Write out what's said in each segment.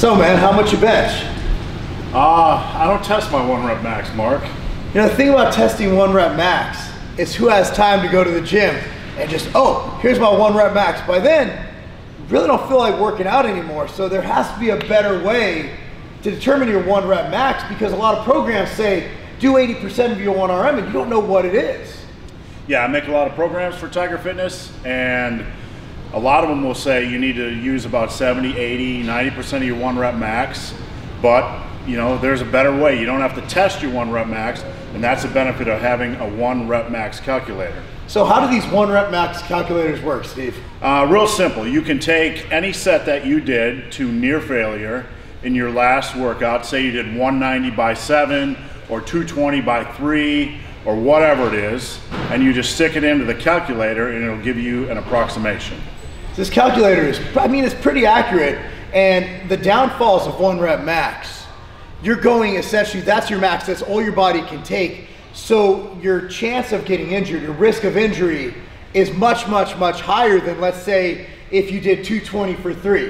So man, how much you bench? I don't test my 1 rep max, Mark. You know, the thing about testing 1 rep max is who has time to go to the gym and just, oh, here's my 1 rep max. By then, you really don't feel like working out anymore. So there has to be a better way to determine your 1 rep max, because a lot of programs say, do 80% of your 1 RM, and you don't know what it is. Yeah, I make a lot of programs for Tiger Fitness, and a lot of them will say you need to use about 70, 80, 90% of your 1 rep max, but you know, there's a better way. You don't have to test your 1 rep max, and that's the benefit of having a 1 rep max calculator. So how do these 1 rep max calculators work, Steve? Real simple. You can take any set that you did to near failure in your last workout. Say you did 190 by 7 or 220 by 3 or whatever it is, and you just stick it into the calculator and it'll give you an approximation. This calculator is, I mean, it's pretty accurate, and the downfalls of 1 rep max, you're going essentially, that's your max, that's all your body can take. So your chance of getting injured, your risk of injury is much, much, much higher than, let's say, if you did 220 for 3.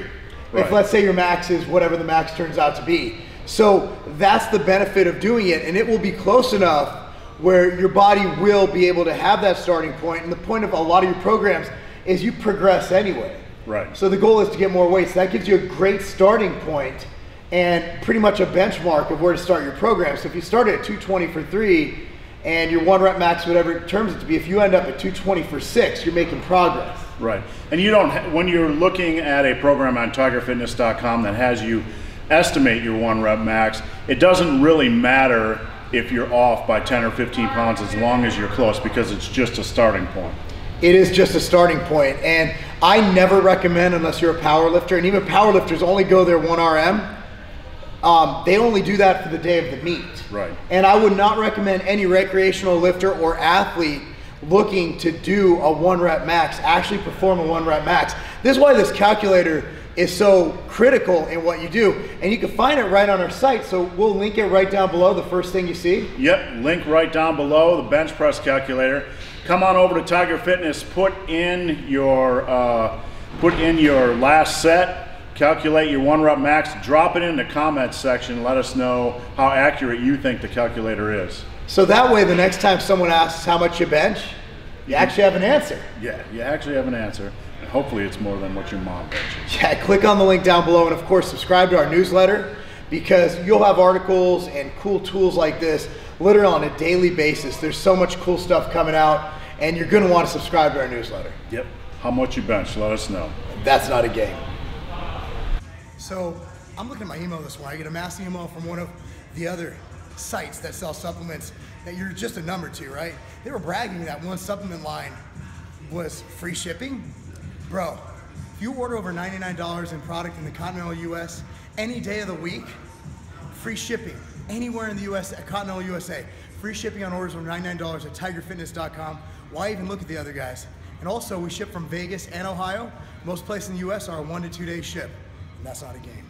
Right. If let's say your max is whatever the max turns out to be. So that's the benefit of doing it, and it will be close enough where your body will be able to have that starting point. And the point of a lot of your programs is you progress anyway. Right. So the goal is to get more weights. That gives you a great starting point and pretty much a benchmark of where to start your program. So if you start at 220 for 3 and your 1 rep max, whatever it terms it to be, if you end up at 220 for 6, you're making progress. Right. And you don't, when you're looking at a program on tigerfitness.com that has you estimate your 1 rep max, it doesn't really matter if you're off by 10 or 15 pounds as long as you're close, because it's just a starting point. It is just a starting point, and I never recommend, unless you're a power lifter, and even power lifters only go their 1 RM. They only do that for the day of the meet. Right. And I would not recommend any recreational lifter or athlete looking to do a 1 rep max actually perform a 1 rep max. This is why this calculator is so critical in what you do, and you can find it right on our site, so we'll link it right down below, the first thing you see. Yep, link right down below, the bench press calculator. Come on over to Tiger Fitness, put in your last set, calculate your 1 rep max, drop it in the comments section, let us know how accurate you think the calculator is. So that way the next time someone asks how much you bench, you actually have an answer. Yeah, you actually have an answer. And hopefully it's more than what your mom benches. Yeah, click on the link down below, and of course subscribe to our newsletter, because you'll have articles and cool tools like this literally on a daily basis. There's so much cool stuff coming out, and you're gonna want to subscribe to our newsletter. Yep, how much you bench, let us know. That's not a game. So I'm looking at my email this morning. I get a mass email from one of the other sites that sell supplements that you're just a number to, right? They were bragging that one supplement line was free shipping. Bro, if you order over $99 in product in the continental US any day of the week, free shipping anywhere in the US, at continental USA, free shipping on orders over $99 at tigerfitness.com. Why even look at the other guys? And also we ship from Vegas and Ohio. Most places in the US are a 1 to 2 day ship, and that's not a game.